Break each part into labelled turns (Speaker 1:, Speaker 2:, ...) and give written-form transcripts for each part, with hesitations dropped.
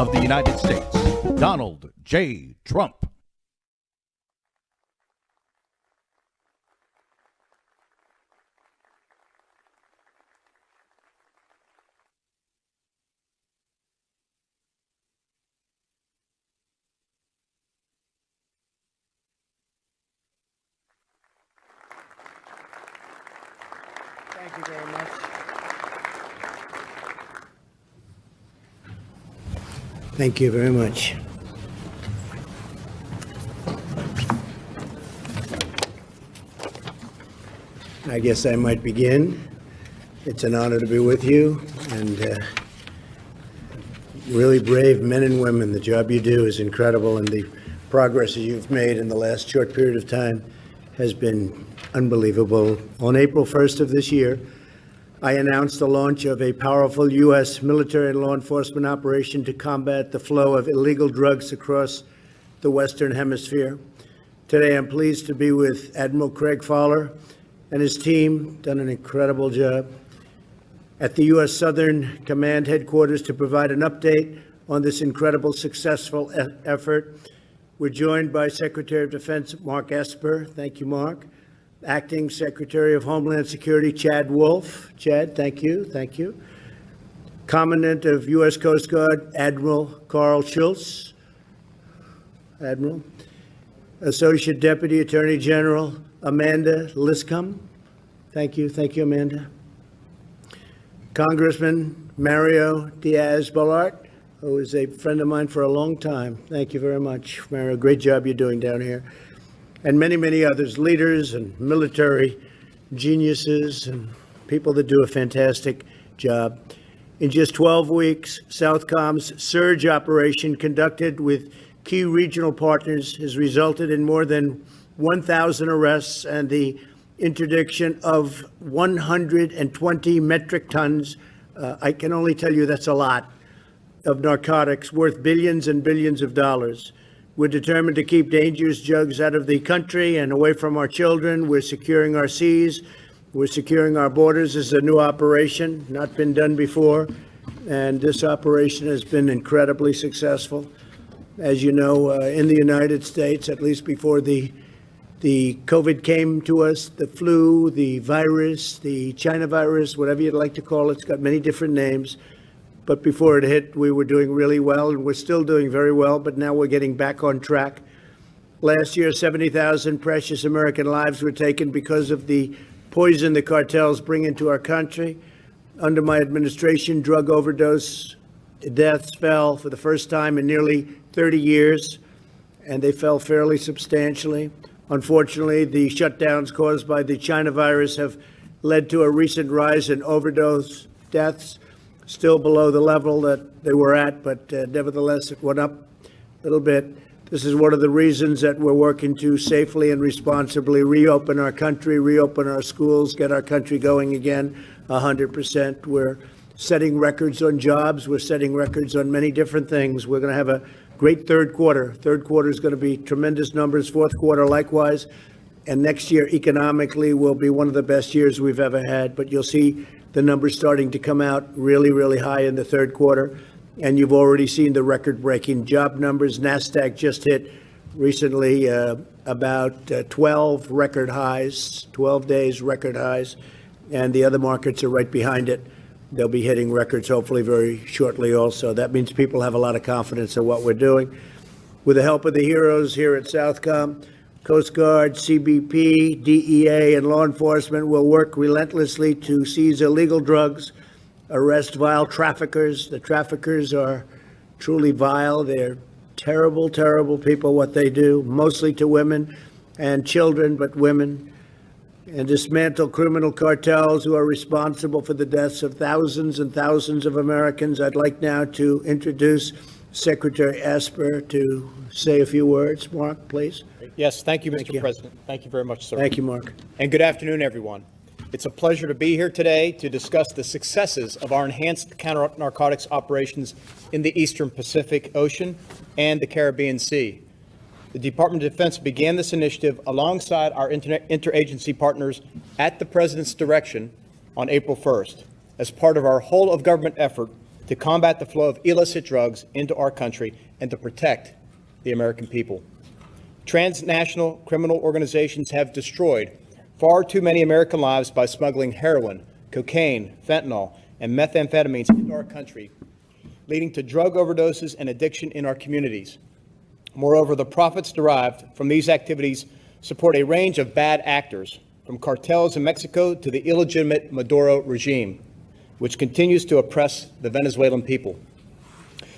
Speaker 1: of the United States, Donald J. Trump.
Speaker 2: Thank you very much. Thank you very much. I guess I might begin. It's an honor to be with you, and really brave men and women. The job you do is incredible, and the progress that you've made in the last short period of time has been unbelievable. On April 1st of this year, I announced the launch of a powerful U.S. military and law enforcement operation to combat the flow of illegal drugs across the Western Hemisphere. Today, I'm pleased to be with Admiral Craig Fowler and his team, done an incredible job, at the U.S. Southern Command Headquarters to provide an update on this incredible, successful effort. We're joined by Secretary of Defense Mark Esper. Thank you, Mark. Acting Secretary of Homeland Security Chad Wolf. Chad, thank you. Thank you. Commandant of U.S. Coast Guard Admiral Carl Schultz. Admiral. Associate Deputy Attorney General Amanda Liscombe. Thank you. Thank you, Amanda. Congressman Mario Diaz-Balart, who is a friend of mine for a long time. Thank you very much, Mario. Great job you're doing down here. And many, many others, leaders and military geniuses and people that do a fantastic job. In just 12 weeks, SOUTHCOM's surge operation conducted with key regional partners has resulted in more than 1,000 arrests and the interdiction of 120 metric tons. I can only tell you that's a lot of narcotics worth billions and billions of dollars. We're determined to keep dangerous drugs out of the country and away from our children. We're securing our seas. We're securing our borders. This is a new operation, not been done before. And this operation has been incredibly successful. As you know, in the United States, at least before the COVID came to us, the flu, the virus, the China virus, whatever you'd like to call it, it's got many different names. But before it hit, we were doing really well, and we're still doing very well, but now we're getting back on track. Last year, 70,000 precious American lives were taken because of the poison the cartels bring into our country. Under my administration, drug overdose deaths fell for the first time in nearly 30 years, and they fell fairly substantially. Unfortunately, the shutdowns caused by the China virus have led to a recent rise in overdose deaths. Still below the level that they were at, but nevertheless, it went up a little bit. This is one of the reasons that we're working to safely and responsibly reopen our country, reopen our schools, get our country going again 100%. We're setting records on jobs. We're setting records on many different things. We're going to have a great third quarter. Third quarter is going to be tremendous numbers. Fourth quarter, likewise. And next year, economically, will be one of the best years we've ever had. But you'll see the numbers starting to come out really, really high in the third quarter. And you've already seen the record-breaking job numbers. NASDAQ just hit recently about 12 record highs, 12 days record highs. And the other markets are right behind it. They'll be hitting records hopefully very shortly also. That means people have a lot of confidence in what we're doing. With the help of the heroes here at SOUTHCOM, Coast Guard, CBP, DEA, and law enforcement will work relentlessly to seize illegal drugs, arrest vile traffickers. The traffickers are truly vile. They're terrible, terrible people, what they do, mostly to women and children, but women, and dismantle criminal cartels who are responsible for the deaths of thousands and thousands of Americans. I'd like now to introduce Secretary Esper to say a few words. Mark, please.
Speaker 3: Yes, thank you, Mr. President. Thank you very much, sir.
Speaker 2: Thank you, Mark.
Speaker 3: And good afternoon, everyone. It's a pleasure to be here today to discuss the successes of our enhanced counter-narcotics operations in the Eastern Pacific Ocean and the Caribbean Sea. The Department of Defense began this initiative alongside our interagency partners at the President's direction on April 1st as part of our whole-of-government effort to combat the flow of illicit drugs into our country and to protect the American people. Transnational criminal organizations have destroyed far too many American lives by smuggling heroin, cocaine, fentanyl, and methamphetamines into our country, leading to drug overdoses and addiction in our communities. Moreover, the profits derived from these activities support a range of bad actors, from cartels in Mexico to the illegitimate Maduro regime, which continues to oppress the Venezuelan people.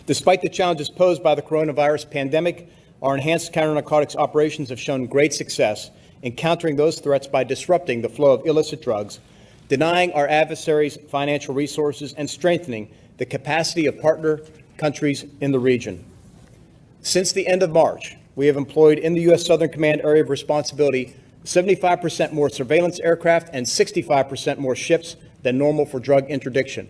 Speaker 3: Despite the challenges posed by the coronavirus pandemic, our enhanced counter-narcotics operations have shown great success in countering those threats by disrupting the flow of illicit drugs, denying our adversaries financial resources, and strengthening the capacity of partner countries in the region. Since the end of March, we have employed in the U.S. Southern Command area of responsibility 75% more surveillance aircraft and 65% more ships than normal for drug interdiction.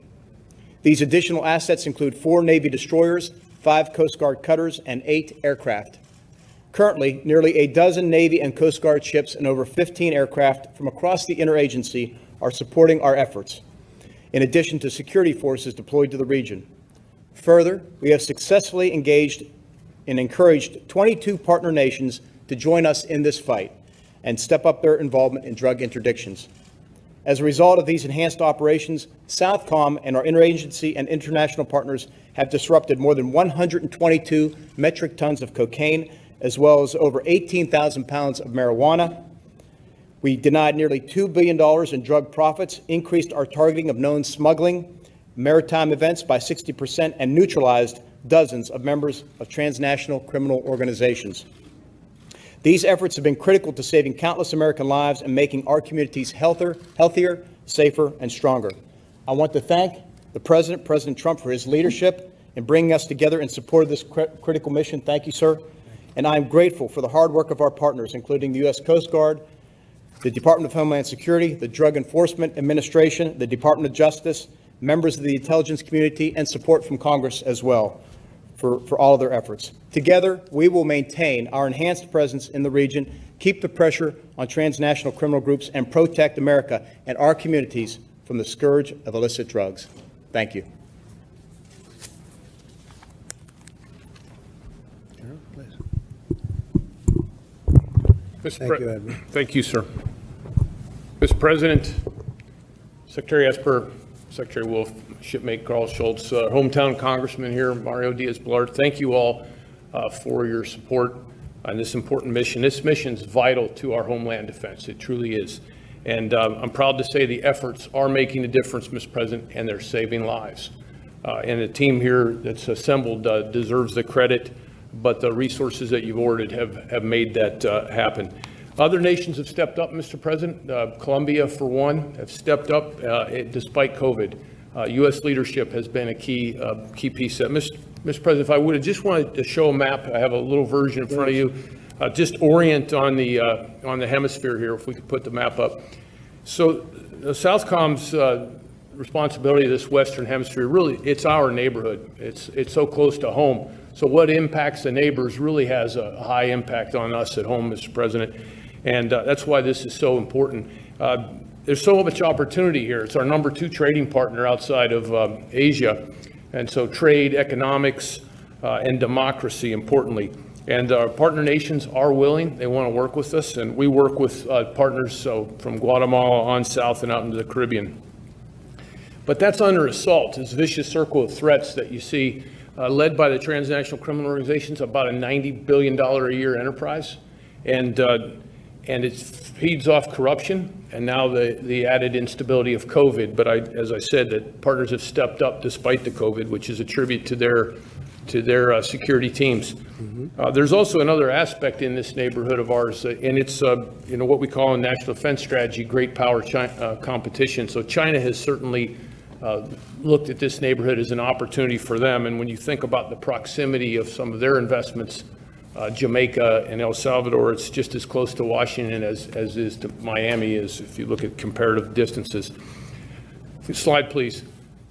Speaker 3: These additional assets include 4 Navy destroyers, 5 Coast Guard cutters, and 8 aircraft. Currently, nearly a dozen Navy and Coast Guard ships and over 15 aircraft from across the interagency are supporting our efforts, in addition to security forces deployed to the region. Further, we have successfully engaged and encouraged 22 partner nations to join us in this fight and step up their involvement in drug interdictions. As a result of these enhanced operations, SOUTHCOM and our interagency and international partners have disrupted more than 122 metric tons of cocaine, as well as over 18,000 pounds of marijuana. We denied nearly $2 billion in drug profits, increased our targeting of known smuggling, maritime events by 60%, and neutralized dozens of members of transnational criminal organizations. These efforts have been critical to saving countless American lives and making our communities healthier, safer, and stronger. I want to thank the President, President Trump, for his leadership in bringing us together in support of this critical mission. Thank you, sir. And I am grateful for the hard work of our partners, including the U.S. Coast Guard, the Department of Homeland Security, the Drug Enforcement Administration, the Department of Justice, members of the intelligence community, and support from Congress as well for all of their efforts. Together, we will maintain our enhanced presence in the region, keep the pressure on transnational criminal groups, and protect America and our communities from the scourge of illicit drugs. Thank you.
Speaker 2: Thank you, Admiral.
Speaker 4: Thank you, sir. Mr. President, Secretary Esper, Secretary Wolf, Shipmate Carl Schultz, hometown congressman here, Mario Diaz-Balart, thank you all for your support on this important mission. This mission is vital to our homeland defense. It truly is. And I'm proud to say the efforts are making a difference, Mr. President, and they're saving lives. And the team here that's assembled deserves the credit, but the resources that you've ordered have made that happen. Other nations have stepped up, Mr. President. Colombia, for one, have stepped up despite COVID. U.S. leadership has been a key piece of that. Mr. President, if I would have just wanted to show a map, I have a little version in front of you. Just orient on the hemisphere here, if we could put the map up. So SOUTHCOM's responsibility of this Western Hemisphere, really, it's our neighborhood. It's so close to home. So what impacts the neighbors really has a high impact on us at home, Mr. President. And that's why this is so important. There's so much opportunity here. It's our number 2 trading partner outside of Asia. And so trade, economics, and democracy, importantly. And our partner nations are willing. They want to work with us. And we work with partners from Guatemala on south and out into the Caribbean. But that's under assault. This vicious circle of threats that you see led by the transnational criminal organizations, about a $90 billion a year enterprise. And it feeds off corruption and now the added instability of COVID. But as I said, that partners have stepped up despite the COVID, which is a tribute to their security teams. Mm-hmm. There's also another aspect in this neighborhood of ours, and it's what we call in national defense strategy, great power competition. So China has certainly looked at this neighborhood as an opportunity for them. And when you think about the proximity of some of their investments, Jamaica and El Salvador, it's just as close to Washington as is to Miami, if you look at comparative distances. Slide, please.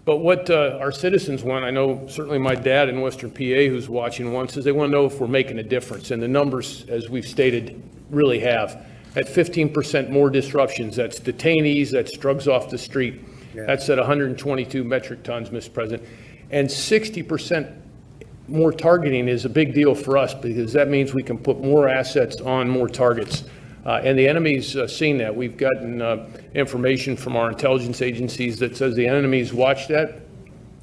Speaker 4: But what our citizens want, I know certainly my dad in Western PA who's watching wants, is they want to know if we're making a difference. And the numbers, as we've stated, really have. At 15% more disruptions, that's detainees, that's drugs off the street. Yeah. That's at 122 metric tons, Mr. President. And 60% more targeting is a big deal for us because that means we can put more assets on more targets. And the enemy's seen that. We've gotten information from our intelligence agencies that says the enemy's watched that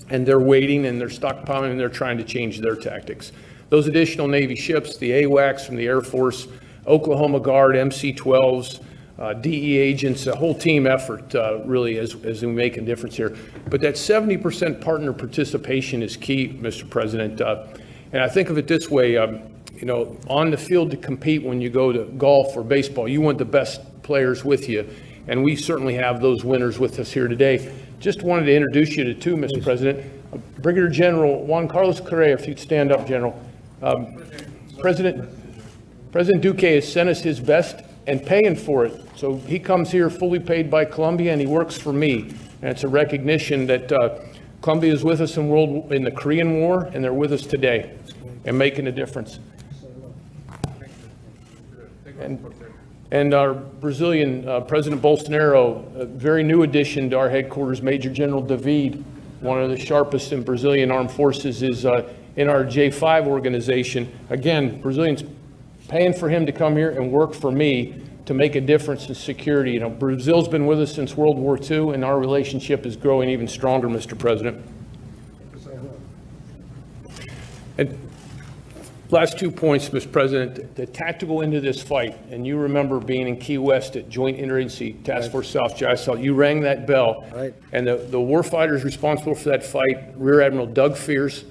Speaker 4: and they're waiting and they're stockpiling and they're trying to change their tactics. Those additional Navy ships, the AWACS from the Air Force, Oklahoma Guard, MC-12s, DE agents, a whole team effort really as we make a difference here. But that 70% partner participation is key, Mr. President. And I think of it this way, you know, on the field to compete when you go to golf or baseball, you want the best players with you. And we certainly have those winners with us here today. Just wanted to introduce you to two, Mr. President. Brigadier General Juan Carlos Correa, if you'd stand up, General. President Duque has sent us his best and paying for it. So he comes here fully paid by Colombia and he works for me. And it's a recognition that Colombia is with us in the Korean War and they're with us today and making a difference. And our Brazilian President Bolsonaro, a very new addition to our headquarters, Major General David, one of the sharpest in Brazilian armed forces, is in our J5 organization. Again, Brazilians paying for him to come here and work for me to make a difference in security. You know, Brazil's been with us since World War II, and our relationship is growing even stronger, Mr. President. And last 2 points, Mr. President, the tactical end of this fight, and you remember being in Key West at Joint Interagency Task Force South JISOL, you rang that bell,
Speaker 2: right.
Speaker 4: And the war fighters responsible for that fight, Rear Admiral Doug Fears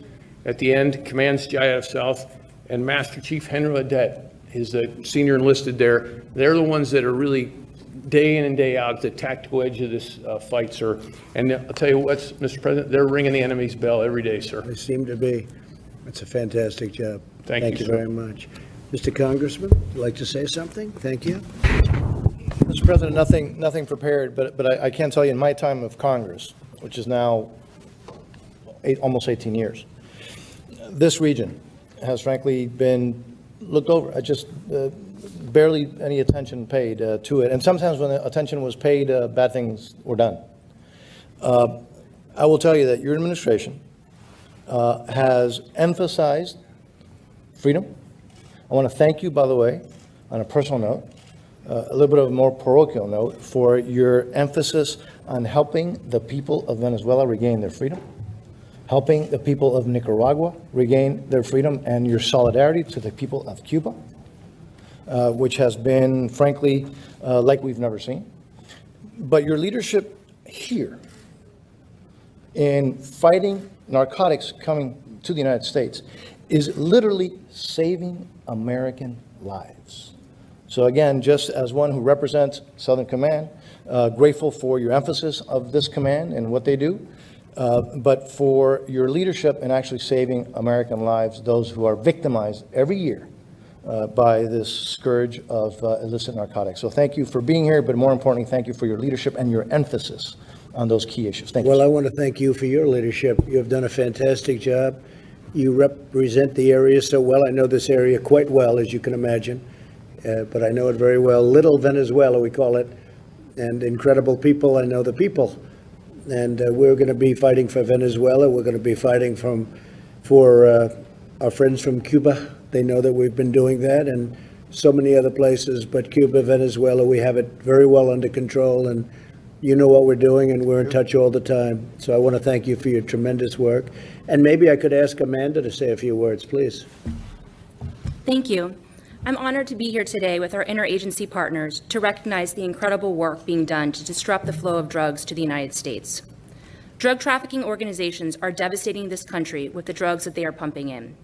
Speaker 4: at the end, commands JIF South, and Master Chief Henry Ledette is the senior enlisted there. They're the ones that are really day in and day out at the tactical edge of this fight, sir. And I'll tell you what, Mr. President, they're ringing the enemy's bell every day, sir.
Speaker 2: They seem to be. It's a fantastic job.
Speaker 4: Thank you,
Speaker 2: you
Speaker 4: sir.
Speaker 2: very much. Mr. Congressman, would you like to say something? Thank you.
Speaker 5: Mr. President, nothing prepared, but I can tell you in my time of Congress, which is now almost 18 years, this region has frankly been looked over. I just barely any attention paid to it. And sometimes when the attention was paid, bad things were done. I will tell you that your administration has emphasized freedom. I want to thank you, by the way, on a personal note, a little bit of a more parochial note, for your emphasis on helping the people of Venezuela regain their freedom, helping the people of Nicaragua regain their freedom, and your solidarity to the people of Cuba, which has been, frankly, like we've never seen. But your leadership here in fighting narcotics coming to the United States is literally saving American lives. So again, just as one who represents Southern Command, grateful for your emphasis of this command and what they do, but for your leadership in actually saving American lives, those who are victimized every year by this scourge of illicit narcotics. So thank you for being here, but more importantly, thank you for your leadership and your emphasis on those key issues. Thank you.
Speaker 2: Well, I want to thank you for your leadership. You have done a fantastic job. You represent the area so well. I know this area quite well, as you can imagine, but I know it very well. Little Venezuela, we call it, and incredible people. I know the people. And we're going to be fighting for Venezuela. We're going to be fighting for our friends from Cuba. They know that we've been doing that, and so many other places. But Cuba, Venezuela, we have it very well under control, and you know what we're doing, and we're in touch all the time. So I want to thank you for your tremendous work. And maybe I could ask Amanda to say a few words, please.
Speaker 6: Thank you. I'm honored to be here today with our interagency partners to recognize the incredible work being done to disrupt the flow of drugs to the United States. Drug trafficking organizations are devastating this country with the drugs that they are pumping in.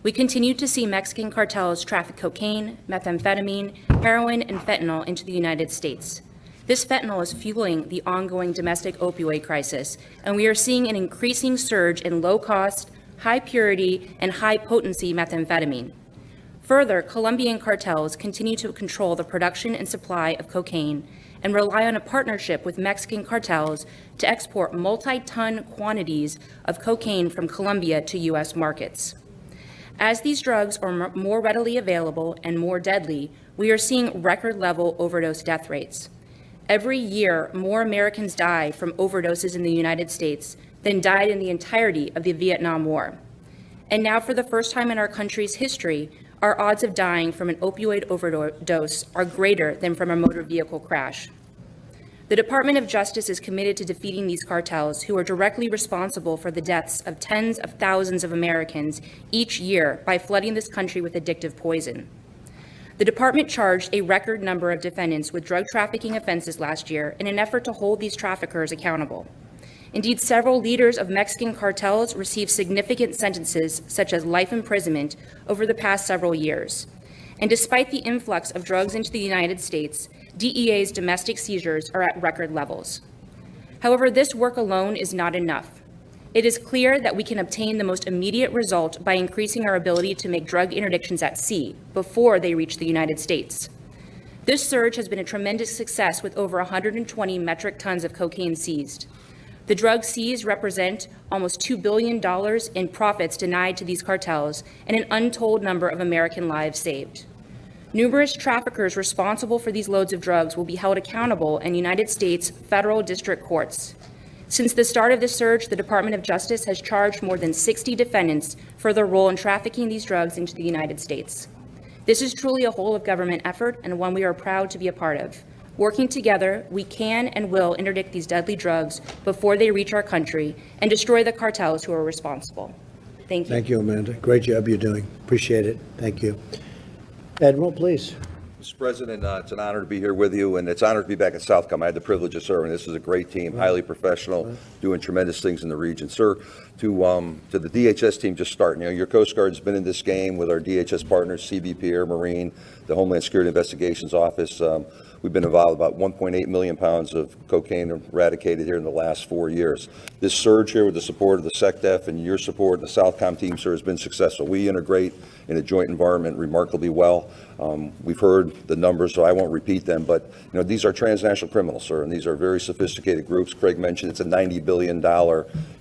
Speaker 6: We continue to see Mexican cartels traffic cocaine, methamphetamine, heroin, and fentanyl into the United States. This fentanyl is fueling the ongoing domestic opioid crisis, and we are seeing an increasing surge in low-cost, high-purity, and high-potency methamphetamine. Further, Colombian cartels continue to control the production and supply of cocaine and rely on a partnership with Mexican cartels to export multi-ton quantities of cocaine from Colombia to U.S. markets. As these drugs are more readily available and more deadly, we are seeing record-level overdose death rates. Every year, more Americans die from overdoses in the United States than died in the entirety of the Vietnam War. And now, for the first time in our country's history, our odds of dying from an opioid overdose are greater than from a motor vehicle crash. The Department of Justice is committed to defeating these cartels, who are directly responsible for the deaths of tens of thousands of Americans each year by flooding this country with addictive poison. The department charged a record number of defendants with drug trafficking offenses last year in an effort to hold these traffickers accountable. Indeed, several leaders of Mexican cartels received significant sentences, such as life imprisonment, over the past several years. And despite the influx of drugs into the United States, DEA's domestic seizures are at record levels. However, this work alone is not enough. It is clear that we can obtain the most immediate result by increasing our ability to make drug interdictions at sea before they reach the United States. This surge has been a tremendous success, with over 120 metric tons of cocaine seized. The drugs seized represent almost $2 billion in profits denied to these cartels and an untold number of American lives saved. Numerous traffickers responsible for these loads of drugs will be held accountable in United States federal district courts. Since the start of the surge, the Department of Justice has charged more than 60 defendants for their role in trafficking these drugs into the United States. This is truly a whole-of-government effort, and one we are proud to be a part of. Working together, we can and will interdict these deadly drugs before they reach our country and destroy the cartels who are responsible. Thank you.
Speaker 2: Thank you, Amanda. Great job you're doing. Appreciate it. Thank you. Admiral, please.
Speaker 7: Mr. President, it's an honor to be here with you, and it's an honor to be back at SOUTHCOM. I had the privilege of serving. This is a great team, highly professional, doing tremendous things in the region. Sir, to the DHS team just starting, your Coast Guard's been in this game with our DHS partners, CBP, Air Marine, the Homeland Security Investigations Office. We've been involved about 1.8 million pounds of cocaine eradicated here in the last 4 years. This surge here, with the support of the SecDef and your support, the SOUTHCOM team, sir, has been successful. We integrate in a joint environment remarkably well. We've heard the numbers, so I won't repeat them, but these are transnational criminals, sir, and these are very sophisticated groups. Craig mentioned it's a $90 billion,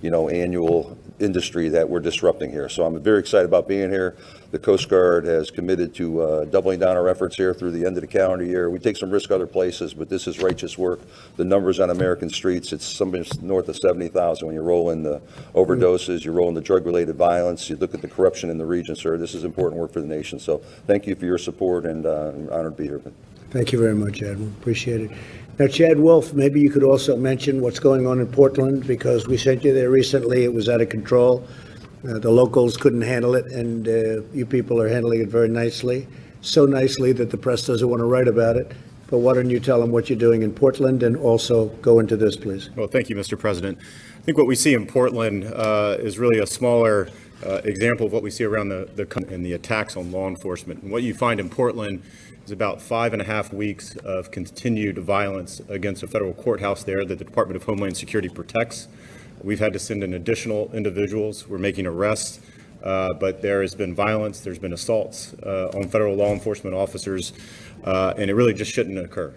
Speaker 7: annual industry that we're disrupting here. So I'm very excited about being here. The Coast Guard has committed to doubling down our efforts here through the end of the calendar year. We take some risk other places, but this is righteous work. The numbers on American streets, it's something north of 70,000 when you roll in the overdoses, you roll in the drug-related violence, you look at the corruption in the region, sir. This is important work for the nation. So thank you for your support, and I'm honored to be here.
Speaker 2: Thank you very much, Admiral. Appreciate it. Now, Chad Wolf, maybe you could also mention what's going on in Portland, because we sent you there recently. It was out of control. The locals couldn't handle it, and you people are handling it very nicely, so nicely that the press doesn't want to write about it. But why don't you tell them what you're doing in Portland, and also go into this, please.
Speaker 8: Well, thank you, Mr. President. I think what we see in Portland is really a smaller example of what we see around the attacks on law enforcement. And what you find in Portland is about 5.5 weeks of continued violence against a federal courthouse there that the Department of Homeland Security protects. We've had to send in additional individuals. We're making arrests, but there has been violence. There's been assaults on federal law enforcement officers, and it really just shouldn't occur.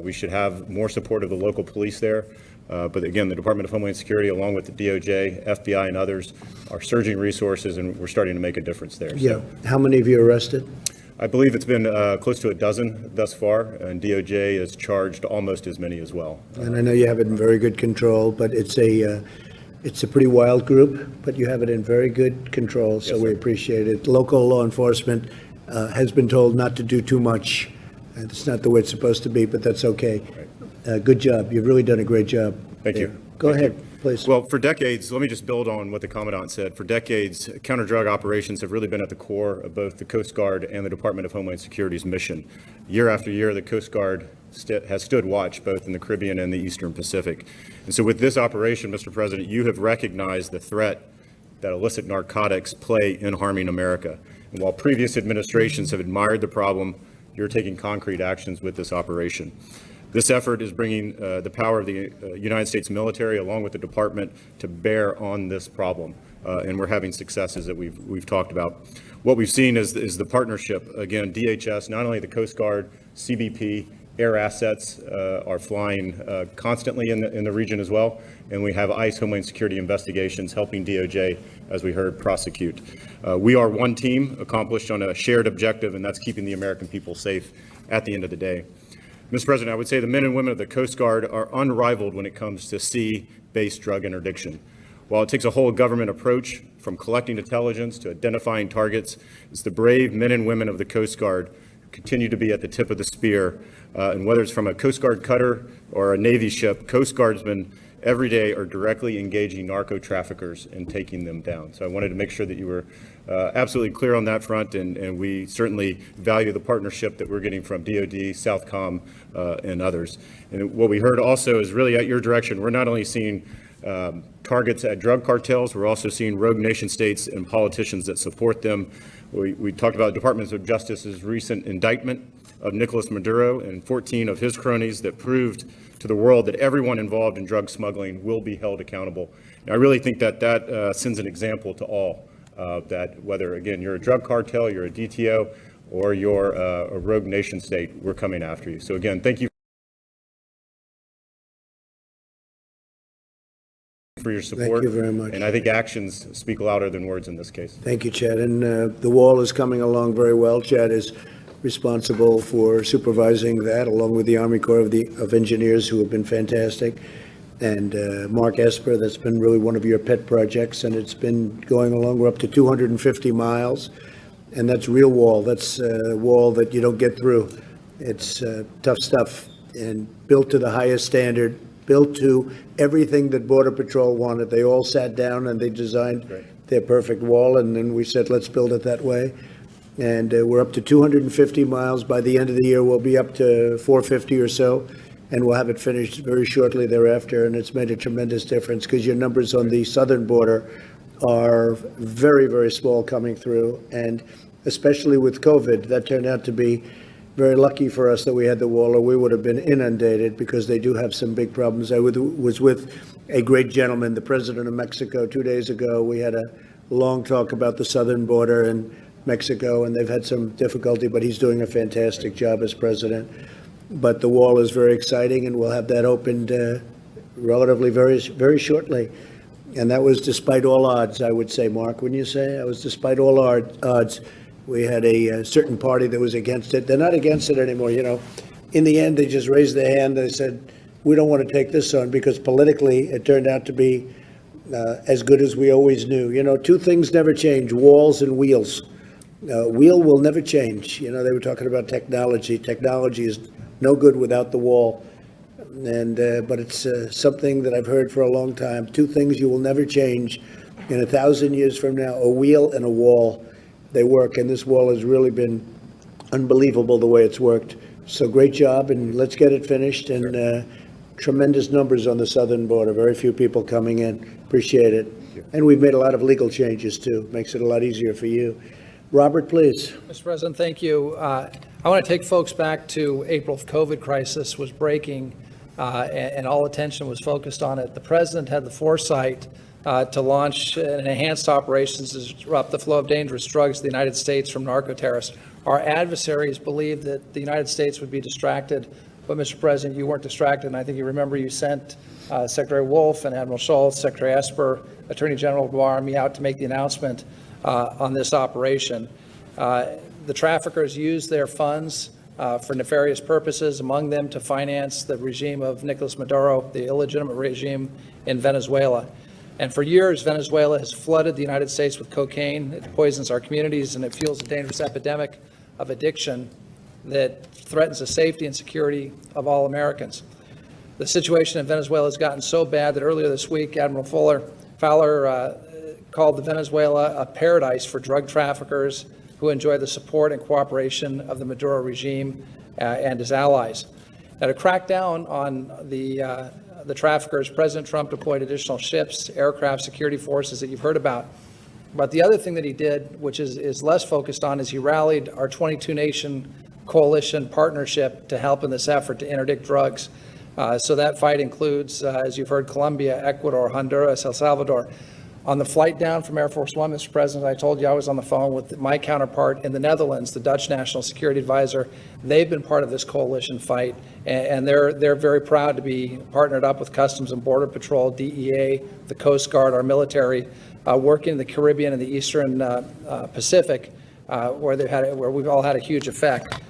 Speaker 8: We should have more support of the local police there. But again, the Department of Homeland Security, along with the DOJ, FBI, and others, are surging resources, and we're starting to make a difference there.
Speaker 2: Yeah. How many of you arrested?
Speaker 8: I believe it's been close to a dozen thus far, and DOJ has charged almost as many as well.
Speaker 2: And I know you have it in very good control, but it's a pretty wild group, but you have it in very good control, so we appreciate it. Local law enforcement has been told not to do too much. It's not the way it's supposed to be, but that's okay. Good job. You've really done a great job.
Speaker 8: Thank you.
Speaker 2: Go ahead, please.
Speaker 8: Well, for decades, let me just build on what the Commandant said. For decades, counter-drug operations have really been at the core of both the Coast Guard and the Department of Homeland Security's mission. Year after year, the Coast Guard has stood watch both in the Caribbean and the Eastern Pacific. And so with this operation, Mr. President, you have recognized the threat that illicit narcotics play in harming America. And while previous administrations have admired the problem, you're taking concrete actions with this operation. This effort is bringing the power of the United States military, along with the department, to bear on this problem, and we're having successes that we've talked about. What we've seen is the partnership. Again, DHS, not only the Coast Guard, CBP, air assets are flying constantly in the region as well, and we have ICE Homeland Security investigations helping DOJ, as we heard, prosecute. We are one team accomplished on a shared objective, and that's keeping the American people safe at the end of the day. Mr. President, I would say the men and women of the Coast Guard are unrivaled when it comes to sea-based drug interdiction. While it takes a whole government approach from collecting intelligence to identifying targets, it's the brave men and women of the Coast Guard who continue to be at the tip of the spear. And whether it's from a Coast Guard cutter or a Navy ship, Coast Guardsmen every day are directly engaging narco traffickers and taking them down. So I wanted to make sure that you were absolutely clear on that front, and we certainly value the partnership that we're getting from DOD, SOUTHCOM, and others. And what we heard also is really at your direction. We're not only seeing targets at drug cartels, we're also seeing rogue nation states and politicians that support them. We talked about the Department of Justice's recent indictment of Nicolas Maduro and 14 of his cronies that proved to the world that everyone involved in drug smuggling will be held accountable. And I really think that that sends an example to all, that whether, again, you're a drug cartel, you're a DTO, or you're a rogue nation state, we're coming after you. So again, thank you for your support.
Speaker 2: Thank you very much.
Speaker 8: And I think actions speak louder than words in this case.
Speaker 2: Thank you, Chad. And the wall is coming along very well. Chad is responsible for supervising that, along with the Army Corps of Engineers, who have been fantastic. And Mark Esper, that's been really one of your pet projects, and it's been going along. We're up to 250 miles, and that's real wall. That's a wall that you don't get through. It's tough stuff, and built to the highest standard, built to everything that Border Patrol wanted. They all sat down and they designed their perfect wall, and then we said, let's build it that way. And we're up to 250 miles. By the end of the year, we'll be up to 450 or so, and we'll have it finished very shortly thereafter. And it's made a tremendous difference because your numbers on the southern border are very, very small coming through. And especially with COVID, that turned out to be very lucky for us that we had the wall, or we would have been inundated, because they do have some big problems. I was with a great gentleman, the president of Mexico, 2 days ago. We had a long talk about the southern border and Mexico, and they've had some difficulty, but he's doing a fantastic job as president. But the wall is very exciting, and we'll have that opened relatively very shortly. And that was despite all odds, I would say, Mark, wouldn't you say? It was despite all odds. We had a certain party that was against it. They're not against it anymore, you know. In the end, they just raised their hand. They said, we don't want to take this on, because politically it turned out to be as good as we always knew. You know, two things never change: walls and wheels. Wheel will never change. You know, they were talking about technology. Technology is no good without the wall. And but it's something that I've heard for a long time. Two things you will never change in 1,000 years from now: a wheel and a wall. They work, and this wall has really been unbelievable the way it's worked. So great job, and let's get it finished. And tremendous numbers on the southern border. Very few people coming in. Appreciate it. And we've made a lot of legal changes too. Makes it a lot easier for you. Robert, please.
Speaker 9: Mr. President, thank you. I want to take folks back to April. The COVID crisis was breaking, and all attention was focused on it. The president had the foresight to launch an enhanced operations to disrupt the flow of dangerous drugs to the United States from narco-terrorists. Our adversaries believed that the United States would be distracted, but Mr. President, you weren't distracted, and I think you remember you sent Secretary Wolf and Admiral Schultz, Secretary Esper, Attorney General Barr, me out to make the announcement on this operation. The traffickers used their funds for nefarious purposes, among them to finance the regime of Nicolas Maduro, the illegitimate regime in Venezuela. And for years, Venezuela has flooded the United States with cocaine. It poisons our communities, and it fuels a dangerous epidemic of addiction that threatens the safety and security of all Americans. The situation in Venezuela has gotten so bad that earlier this week, Admiral Fowler called the Venezuela a paradise for drug traffickers who enjoy the support and cooperation of the Maduro regime and his allies. Now, to crack down on the traffickers, President Trump deployed additional ships, aircraft, security forces that you've heard about. But the other thing that he did, which is less focused on, is he rallied our 22-nation coalition partnership to help in this effort to interdict drugs. So that fight includes, as you've heard, Colombia, Ecuador, Honduras, El Salvador. On the flight down from Air Force One, Mr. President, I told you I was on the phone with my counterpart in the Netherlands, the Dutch National Security Advisor. They've been part of this coalition fight, and they're very proud to be partnered up with Customs and Border Patrol, DEA, the Coast Guard, our military, working in the Caribbean and the Eastern Pacific, where we've all had a huge effect.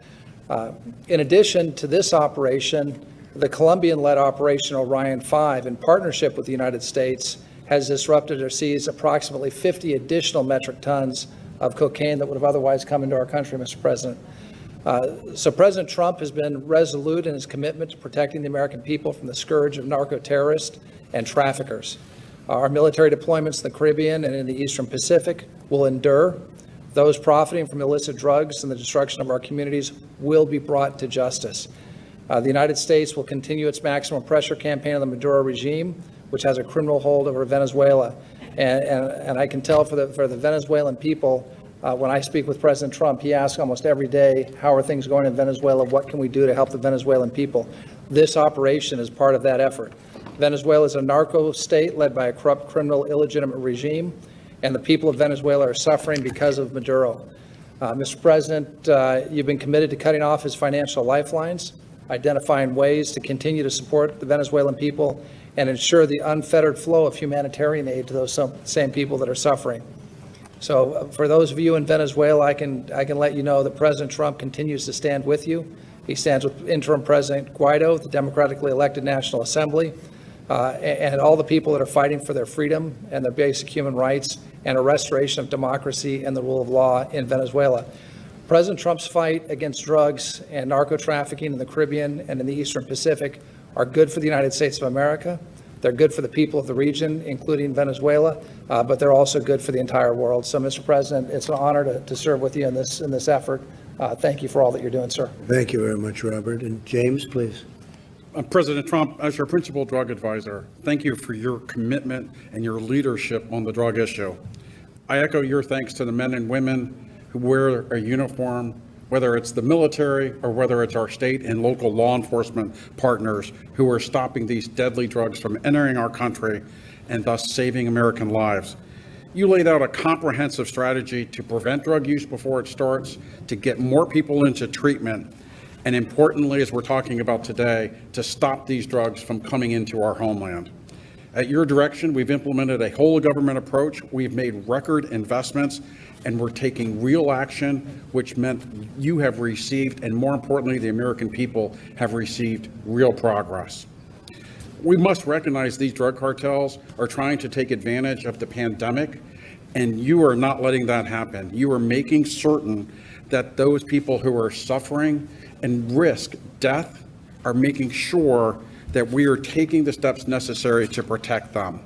Speaker 9: In addition to this operation, the Colombian-led Operation Orion 5, in partnership with the United States, has disrupted or seized approximately 50 additional metric tons of cocaine that would have otherwise come into our country, Mr. President. So President Trump has been resolute in his commitment to protecting the American people from the scourge of narco-terrorists and traffickers. Our military deployments in the Caribbean and in the Eastern Pacific will endure. Those profiting from illicit drugs and the destruction of our communities will be brought to justice. The United States will continue its maximum pressure campaign on the Maduro regime, which has a criminal hold over Venezuela. And I can tell for the Venezuelan people, when I speak with President Trump, he asks almost every day, how are things going in Venezuela? What can we do to help the Venezuelan people? This operation is part of that effort. Venezuela is a narco state led by a corrupt, criminal, illegitimate regime, and the people of Venezuela are suffering because of Maduro. Mr. President, you've been committed to cutting off his financial lifelines, identifying ways to continue to support the Venezuelan people and ensure the unfettered flow of humanitarian aid to those same people that are suffering. So for those of you in Venezuela, I can let you know that President Trump continues to stand with you. He stands with interim President Guaido, the democratically elected National Assembly, and all the people that are fighting for their freedom and their basic human rights and a restoration of democracy and the rule of law in Venezuela. President Trump's fight against drugs and narco trafficking in the Caribbean and in the Eastern Pacific are good for the United States of America. They're good for the people of the region, including Venezuela, but they're also good for the entire world. So, Mr. President, it's an honor to serve with you in this effort. Thank you for all that you're doing, sir.
Speaker 2: Thank you very much, Robert. And James, please.
Speaker 10: President Trump, as your principal drug advisor, thank you for your commitment and your leadership on the drug issue. I echo your thanks to the men and women who wear a uniform, whether it's the military or whether it's our state and local law enforcement partners who are stopping these deadly drugs from entering our country and thus saving American lives. You laid out a comprehensive strategy to prevent drug use before it starts, to get more people into treatment, and importantly, as we're talking about today, to stop these drugs from coming into our homeland. At your direction, we've implemented a whole of government approach. We've made record investments, and we're taking real action, which meant you have received, and more importantly, the American people have received real progress. We must recognize these drug cartels are trying to take advantage of the pandemic, and you are not letting that happen. You are making certain that those people who are suffering and risk death are making sure that we are taking the steps necessary to protect them.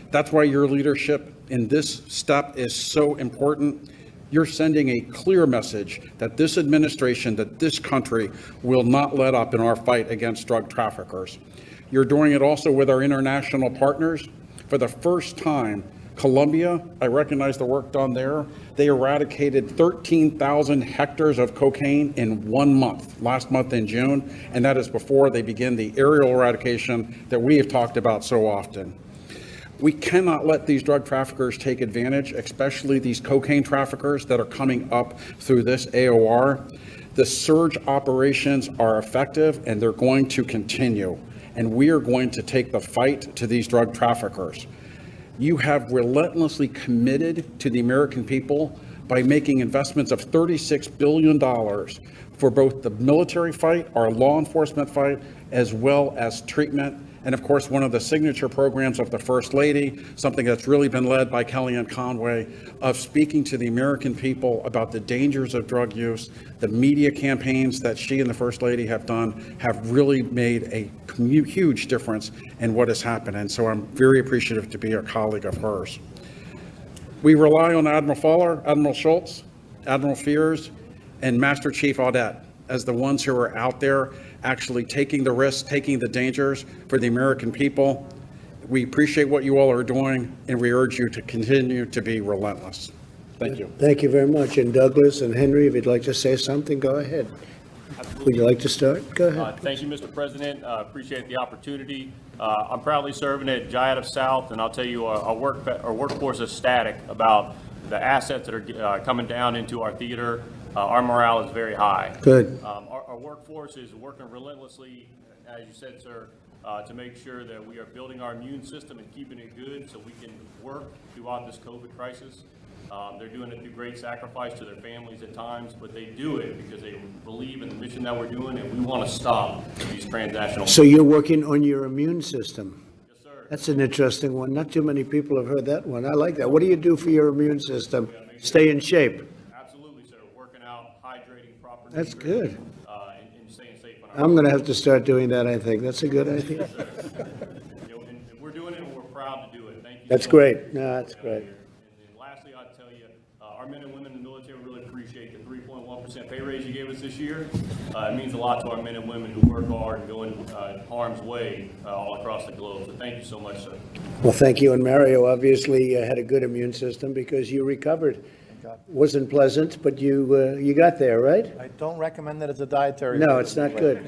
Speaker 10: That's why your leadership in this step is so important. You're sending a clear message that this administration, that this country will not let up in our fight against drug traffickers. You're doing it also with our international partners. For the first time, Colombia, I recognize the work done there. They eradicated 13,000 hectares of cocaine in 1 month, last month in June, and that is before they begin the aerial eradication that we have talked about so often. We cannot let these drug traffickers take advantage, especially these cocaine traffickers that are coming up through this AOR. The surge operations are effective and they're going to continue, and we are going to take the fight to these drug traffickers. You have relentlessly committed to the American people by making investments of $36 billion for both the military fight, our law enforcement fight, as well as treatment. And of course, one of the signature programs of the First Lady, something that's really been led by Kellyanne Conway, of speaking to the American people about the dangers of drug use. The media campaigns that she and the First Lady have done have really made a huge difference in what has happened. And so I'm very appreciative to be a colleague of hers. We rely on Admiral Fowler, Admiral Schultz, Admiral Fears, and Master Chief Audette as the ones who are out there actually taking the risks, taking the dangers for the American people. We appreciate what you all are doing, and we urge you to continue to be relentless. Thank you.
Speaker 2: Thank you very much. And Douglas and Henry, if you'd like to say something, go ahead. Would you like to start? Go ahead.
Speaker 11: Thank you, Mr. President. Appreciate the opportunity. I'm proudly serving at Jayada South, and I'll tell you, our workforce is ecstatic about the assets that are coming down into our theater. Our morale is very high.
Speaker 2: Good.
Speaker 11: Our workforce is working relentlessly, as you said, sir, to make sure that we are building our immune system and keeping it good so we can work throughout this COVID crisis. They're doing it through great sacrifice to their families at times, but they do it because they believe in the mission that we're doing, and we want to stop these transnational.
Speaker 2: So you're working on your immune system.
Speaker 11: Yes, sir.
Speaker 2: That's an interesting one. Not too many people have heard that one. I like that. What do you do for your immune system? Stay in shape.
Speaker 11: Absolutely, sir. Working out, hydrating, proper.
Speaker 2: That's good.
Speaker 11: And staying safe on our.
Speaker 2: I'm going to have to start doing that, I think. That's a good idea.
Speaker 11: And we're doing it, and we're proud to do it. Thank you.
Speaker 2: That's
Speaker 11: so
Speaker 2: great.
Speaker 11: much.
Speaker 2: No, that's great.
Speaker 11: And lastly, I'd tell you, our men and women in the military really appreciate the 3.1% pay raise you gave us this year. It means a lot to our men and women who work hard and go in harm's way all across the globe. So thank you so much, sir.
Speaker 2: Well, thank you. And Mario obviously had a good immune system because you recovered. Wasn't pleasant, but you got there, right?
Speaker 5: I don't recommend that as a dietary.
Speaker 2: No, it's not good.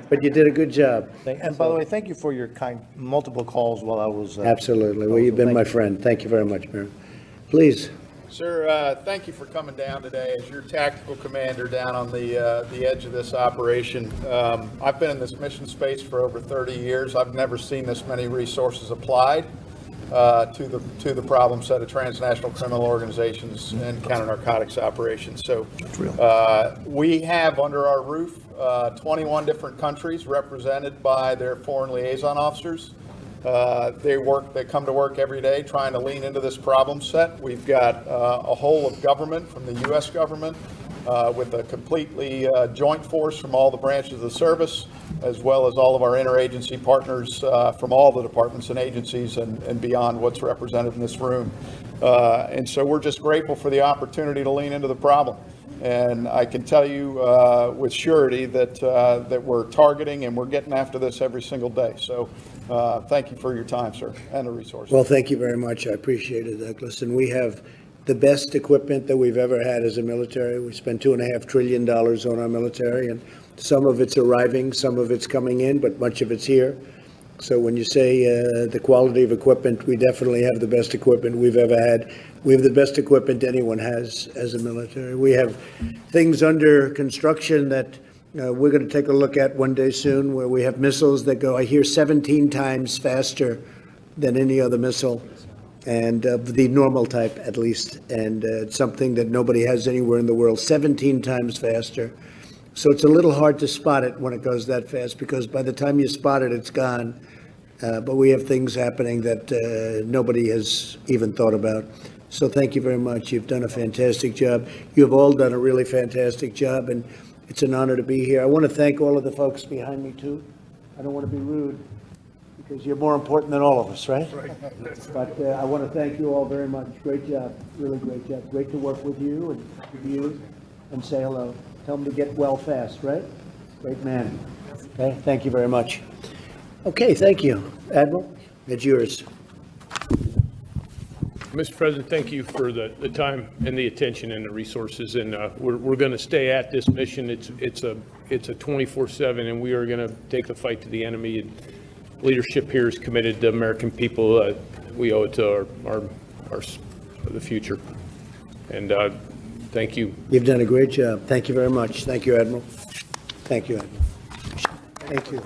Speaker 2: But you did a good job.
Speaker 5: And by the way, thank you for your multiple calls while I was.
Speaker 2: Absolutely. Well, you've been my friend. Thank you very much, Mario. Please.
Speaker 12: Sir, thank you for coming down today as your tactical commander down on the edge of this operation. I've been in this mission space for over 30 years. I've never seen this many resources applied to the problem set of transnational criminal organizations and counter-narcotics operations. So we have under our roof 21 different countries represented by their foreign liaison officers. They come to work every day trying to lean into this problem set. We've got a whole of government from the U.S. government with a completely joint force from all the branches of the service, as well as all of our interagency partners from all the departments and agencies and beyond what's represented in this room. And so we're just grateful for the opportunity to lean into the problem. And I can tell you with surety that we're targeting and we're getting after this every single day. So thank you for your time, sir, and the resources.
Speaker 2: Well, thank you very much. I appreciate it, Douglas. And we have the best equipment that we've ever had as a military. We spend $2.5 trillion on our military, and some of it's arriving, some of it's coming in, but much of it's here. So when you say the quality of equipment, we definitely have the best equipment we've ever had. We have the best equipment anyone has as a military. We have things under construction that we're going to take a look at one day soon, where we have missiles that go, I hear, 17 times faster than any other missile, and the normal type at least. And it's something that nobody has anywhere in the world, 17 times faster. So it's a little hard to spot it when it goes that fast, because by the time you spot it, it's gone. But we have things happening that nobody has even thought about. So thank you very much. You've done a fantastic job. You have all done a really fantastic job, and it's an honor to be here. I want to thank all of the folks behind me, too. I don't want to be rude, because you're more important than all of us, right? But I want to thank you all very much. Great job. Really great job. Great to work with you and say hello. Tell them to get well fast, right? Great man. Okay, thank you very much. Okay, thank you. Admiral, it's yours.
Speaker 4: Mr. President, thank you for the time and the attention and the resources, and we're going to stay at this mission. It's a 24/7, and we are going to take the fight to the enemy. And leadership here is committed to the American people. We owe it to the future. And thank you.
Speaker 2: You've done a great job. Thank you very much. Thank you, Admiral. Thank you, Admiral. Thank you.